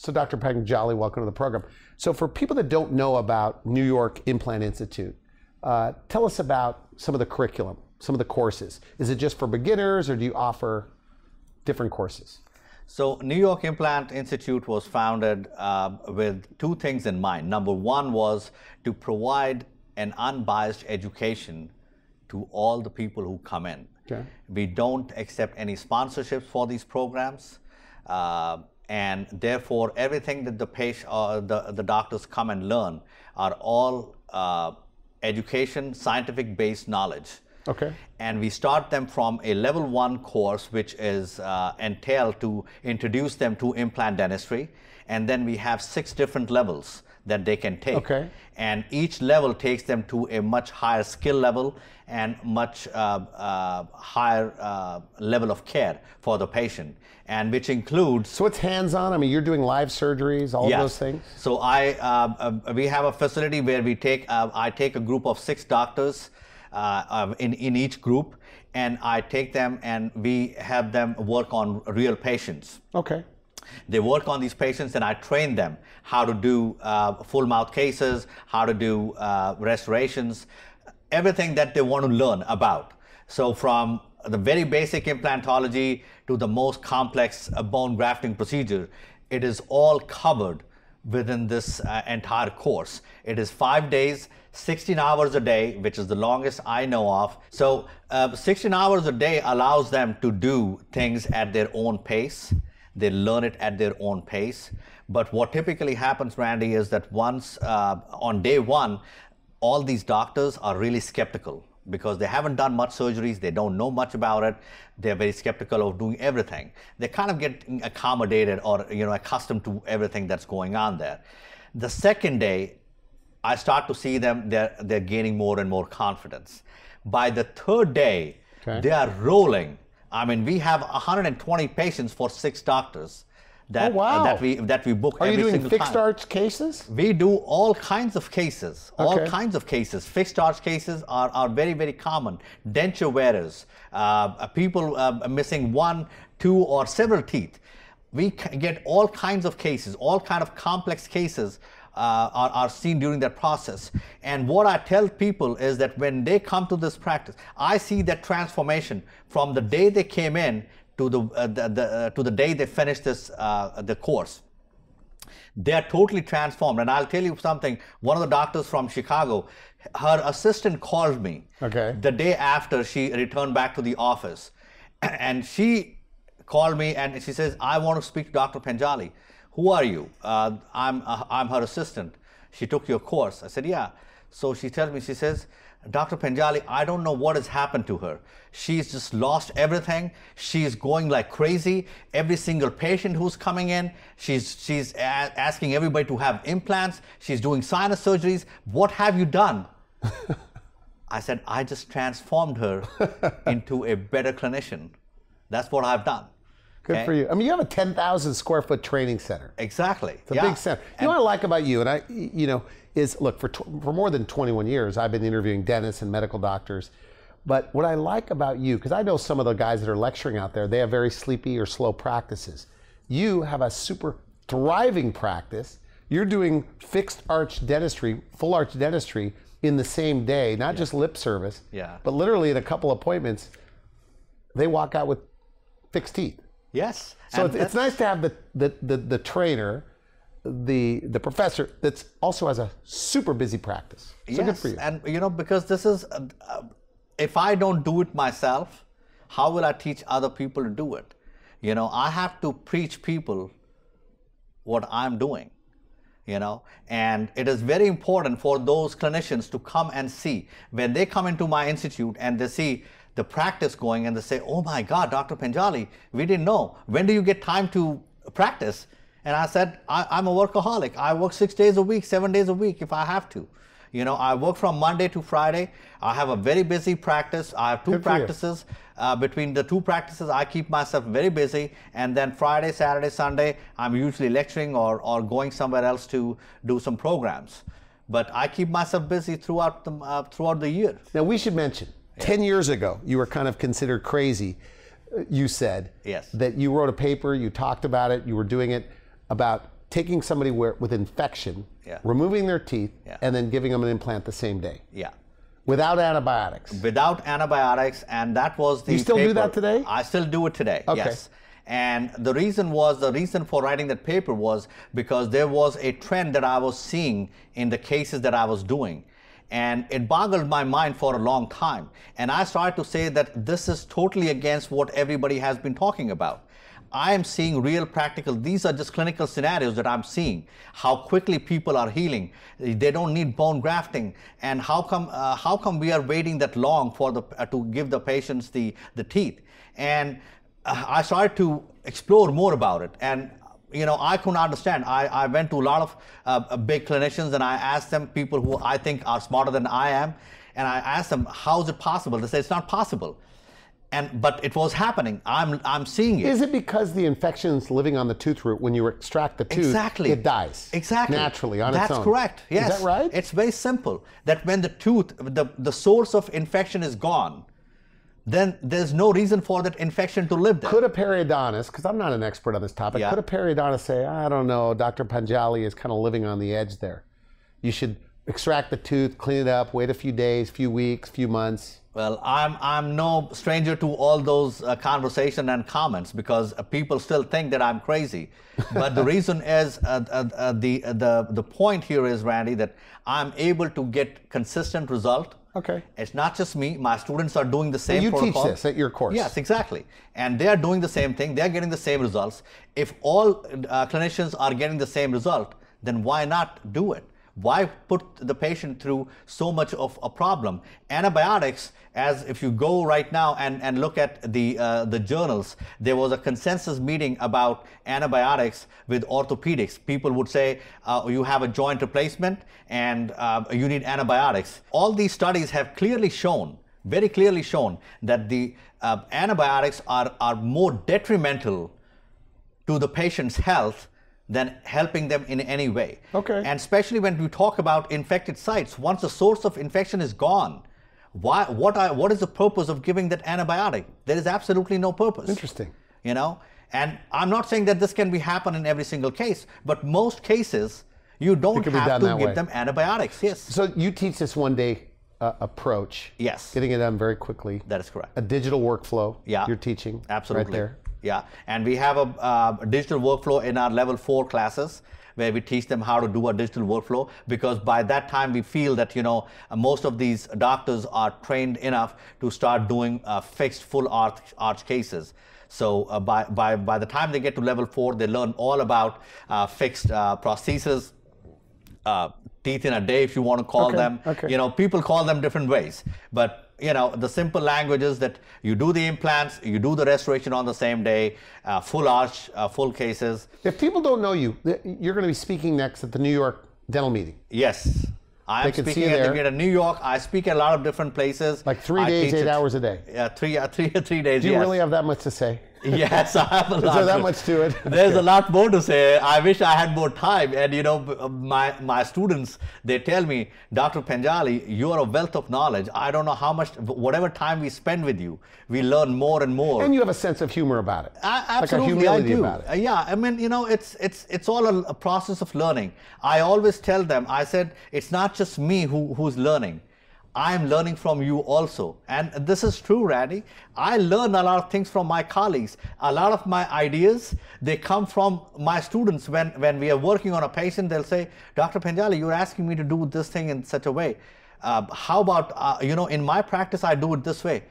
So Dr. Panjali, welcome to the program. So for people that don't know about New York Implant Institute, tell us about some of the curriculum, some of the courses. Is it just for beginners or do you offer different courses? So New York Implant Institute was founded with two things in mind. Number one was to provide an unbiased education to all the people who come in. Okay. We don't accept any sponsorships for these programs. And therefore, everything that the patient or the doctors come and learn are all education, scientific-based knowledge. Okay. And we start them from a level 1 course, which is entailed to introduce them to implant dentistry. And then we have 6 different levels that they can take. Okay. And each level takes them to a much higher skill level and much higher level of care for the patient, and which includes... So it's hands-on? I mean, you're doing live surgeries, all of those things? So we have a facility where we take, I take a group of 6 doctors in each group, and I take them and we have them work on real patients. Okay. They work on these patients and I train them how to do full mouth cases, how to do restorations, everything that they want to learn about. So from the very basic implantology to the most complex bone grafting procedure, it is all covered within this entire course. It is 5 days, 16 hours a day, which is the longest I know of. So 16 hours a day allows them to do things at their own pace. They learn it at their own pace. But what typically happens, Randy, is that once on day 1, all these doctors are really skeptical because they haven't done much surgeries, they don't know much about it, they're very skeptical of doing everything. They kind of get accommodated or accustomed to everything that's going on there. The second day, I start to see them, they're gaining more and more confidence. By the third day, they are rolling. I mean, we have 120 patients for 6 doctors that, that we book every single time. Are you doing fixed arch cases? We do all kinds of cases, all kinds of cases. Fixed arch cases are very, very common. Denture wearers, people missing 1, 2, or several teeth. We get all kinds of cases, all kinds of complex cases are seen during that process. And what I tell people is that when they come to this practice, I see that transformation from the day they came in to the day they finished this the course. They are totally transformed. And I'll tell you something, one of the doctors from Chicago, her assistant called me the day after she returned back to the office. And she called me and she says, I want to speak to Dr. Panjali. Who are you? I'm her assistant. She took your course. I said, yeah. So she tells me, she says, Dr. Panjali, I don't know what has happened to her. She's just lost everything. She's going like crazy. Every single patient who's coming in, she's asking everybody to have implants. She's doing sinus surgeries. What have you done? I said, I just transformed her into a better clinician. That's what I've done. Good for you. I mean, you have a 10,000 square foot training center. Exactly. It's a big center. You know what I like about you, and is look, for more than 21 years, I've been interviewing dentists and medical doctors. But what I like about you, because I know some of the guys that are lecturing out there, they have very sleepy or slow practices. You have a super thriving practice. You're doing fixed arch dentistry, full arch dentistry in the same day, not just lip service, but literally in a couple appointments, they walk out with fixed teeth. Yes. So it's nice to have the trainer, the professor that's also has a super busy practice. So good for you. And because this is, if I don't do it myself, how will I teach other people to do it? I have to preach people what I'm doing, and it is very important for those clinicians to come and see. When they come into my institute and they see the practice going and they say, oh my God, Dr. Panjali, we didn't know. When do you get time to practice? And I said, I'm a workaholic. I work 6 days a week, 7 days a week if I have to. I work from Monday to Friday. I have a very busy practice. I have 2 practices. Between the 2 practices, I keep myself very busy. And then Friday, Saturday, Sunday, I'm usually lecturing or going somewhere else to do some programs. But I keep myself busy throughout the year. Now we should mention, 10 years ago, you were kind of considered crazy. You said that you wrote a paper, you talked about it, you were doing it about taking somebody with infection, Yeah. removing their teeth, Yeah. and then giving them an implant the same day. Yeah. Without antibiotics. Without antibiotics, and that was the You still do paper. that today? I still do it today, Okay. yes. And the reason for writing that paper was because there was a trend that I was seeing in the cases that I was doing. And it boggled my mind for a long time. And I started to say that this is totally against what everybody has been talking about. I am seeing real practical, these are just clinical scenarios that I'm seeing, how quickly people are healing. They don't need bone grafting. And how come we are waiting that long for to give the patients the teeth? And I started to explore more about it. And I couldn't understand. I went to a lot of big clinicians and I asked them, people who I think are smarter than I am, and I asked them, how is it possible? They said, it's not possible. But it was happening. I'm seeing it. Is it because the infection's living on the tooth root? When you extract the tooth, exactly. It dies. Exactly. Naturally on its own. That's correct. Yes. Is that right? It's very simple. That when the tooth, the source of infection is gone, then there's no reason for that infection to live there. Could a periodontist, because I'm not an expert on this topic, Yeah. could a periodontist say, I don't know, Dr. Panjali is kind of living on the edge there. You should extract the tooth, clean it up, wait a few days, few weeks, few months. Well, I'm no stranger to all those conversation and comments, because people still think that I'm crazy. But the reason is, the point here is, Randy, that I'm able to get consistent result. Okay. It's not just me. My students are doing the same You protocol. teach this at your course. Yes, exactly. And they are doing the same thing. They are getting the same results. If all clinicians are getting the same result, then why not do it? Why put the patient through so much of a problem? Antibiotics, as if you go right now and look at the journals, there was a consensus meeting about antibiotics with orthopedics. People would say, you have a joint replacement and you need antibiotics. All these studies have clearly shown, very clearly shown, that the antibiotics are more detrimental to the patient's health than helping them in any way. Okay. And especially when we talk about infected sites, once the source of infection is gone, what is the purpose of giving that antibiotic? There is absolutely no purpose. Interesting. And I'm not saying that this can happen in every single case, but most cases, you don't have to give them antibiotics. Yes. So you teach this one-day approach. Yes. Getting it done very quickly. That is correct. A digital workflow. Yeah. You're teaching. Absolutely. Right there. Yeah, and we have a digital workflow in our level 4 classes where we teach them how to do a digital workflow, because by that time we feel that most of these doctors are trained enough to start doing fixed full arch cases. So by the time they get to level 4, they learn all about fixed prosthesis, teeth in a day, if you want to call them. Okay. People call them different ways, but the simple language is that you do the implants, you do the restoration on the same day, full arch, full cases. If people don't know you, you're going to be speaking next at the New York dental meeting. Yes. I am speaking at New York. I speak at a lot of different places. Like 3 days, 8 hours a day. Yeah, 3 days. Do you really have that much to say? Yes, I have a lot. Is there that much to it? There's a lot more to say. I wish I had more time. And my students, they tell me, Dr. Panjali, you are a wealth of knowledge. I don't know how much, whatever time we spend with you, we learn more and more. And you have a sense of humor about it. Absolutely, like a humility I do. About it. Yeah, I mean, it's all a process of learning. I always tell them, I said, it's not just me who's learning. I'm learning from you also. And this is true, Randy. I learn a lot of things from my colleagues. A lot of my ideas, they come from my students. When we are working on a patient, they'll say, Dr. Panjali, you're asking me to do this thing in such a way. How about, in my practice, I do it this way.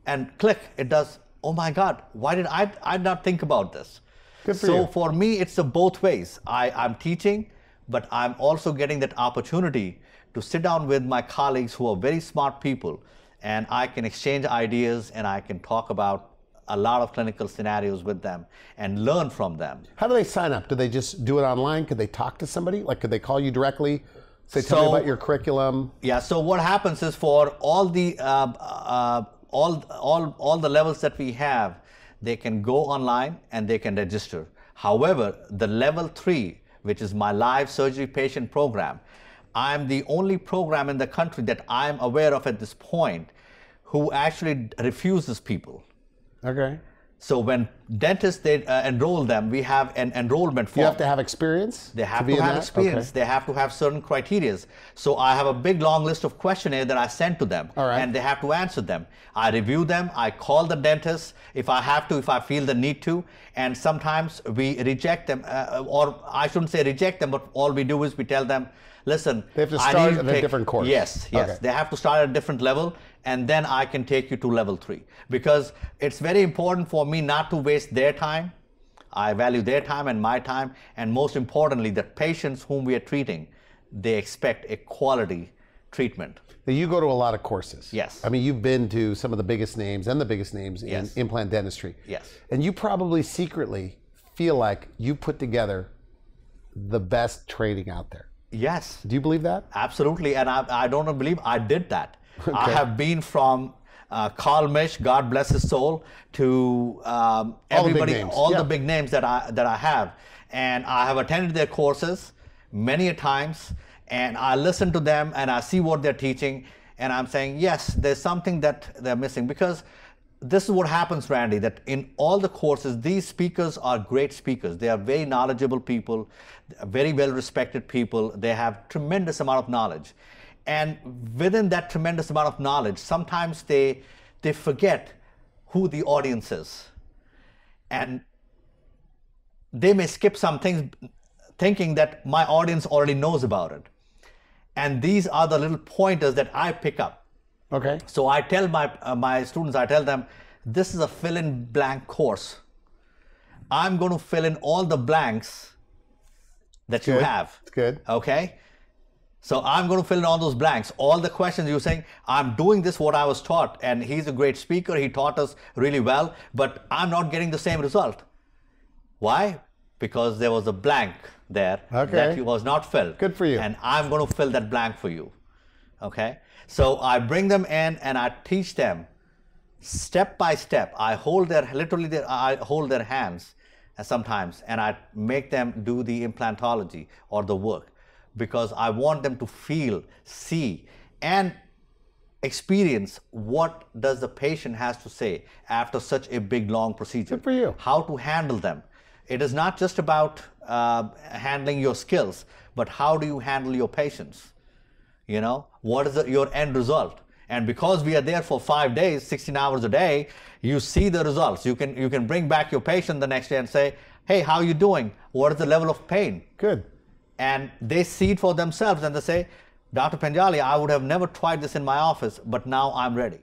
And click, it does. Oh my God, why did I not think about this? Good for you. So for me, it's both ways. I'm teaching, but I'm also getting that opportunity to sit down with my colleagues who are very smart people, and I can exchange ideas and I can talk about a lot of clinical scenarios with them and learn from them. How do they sign up? Do they just do it online? Could they talk to somebody? Like, could they call you directly? Say, tell me about your curriculum. Yeah, so what happens is, for all the all the levels that we have, they can go online and they can register. However, the level 3, which is my live surgery patient program, I'm the only program in the country that I'm aware of at this point who actually refuses people. Okay. So when dentists, they enroll them. We have an enrollment form. You have to have experience? They have to have experience. Okay. They have to have certain criteria. So I have a big long list of questionnaires that I send to them. All right. And they have to answer them. I review them. I call the dentist if I have to, if I feel the need to. And sometimes we reject them, or I shouldn't say reject them, but all we do is we tell them, listen, they have to start at a different course. Yes, yes. Okay. They have to start at a different level, and then I can take you to level 3. Because it's very important for me not to waste their time. I value their time and my time, and most importantly, the patients whom we are treating, they expect a quality treatment. Now, you go to a lot of courses. Yes. I mean, you've been to some of the biggest names and the biggest names in implant dentistry. Yes. And you probably secretly feel like you put together the best training out there. Yes. Do you believe that? Absolutely, and I don't believe I did that. Okay. I have been from Carl Misch, God bless his soul, to everybody, all the big names that I have, and I have attended their courses many a times, and I listen to them and I see what they're teaching, and I'm saying, yes, there's something that they're missing. Because this is what happens, Randy, that in all the courses, these speakers are great speakers. They are very knowledgeable people, very well-respected people. They have tremendous amount of knowledge. And within that tremendous amount of knowledge, sometimes they forget who the audience is. And they may skip some things thinking that my audience already knows about it. And these are the little pointers that I pick up. Okay. So I tell my students, I tell them, this is a fill-in blank course. I'm going to fill in all the blanks that you have. It's good. Okay. So I'm going to fill in all those blanks. All the questions you're saying, I'm doing this what I was taught, and he's a great speaker. He taught us really well, but I'm not getting the same result. Why? Because there was a blank there that was not filled. Good for you. And I'm going to fill that blank for you. Okay. So I bring them in and I teach them step by step. I hold I hold their hands sometimes, and I make them do the implantology or the work, because I want them to feel, see, and experience what does the patient has to say after such a big, long procedure. Good for you. How to handle them. It is not just about handling your skills, but how do you handle your patients? You know, what is your end result? And because we are there for 5 days, 16 hours a day, you see the results. You can bring back your patient the next day and say, hey, how are you doing? What is the level of pain? Good. And they see it for themselves and they say, Dr. Panjali, I would have never tried this in my office, but now I'm ready.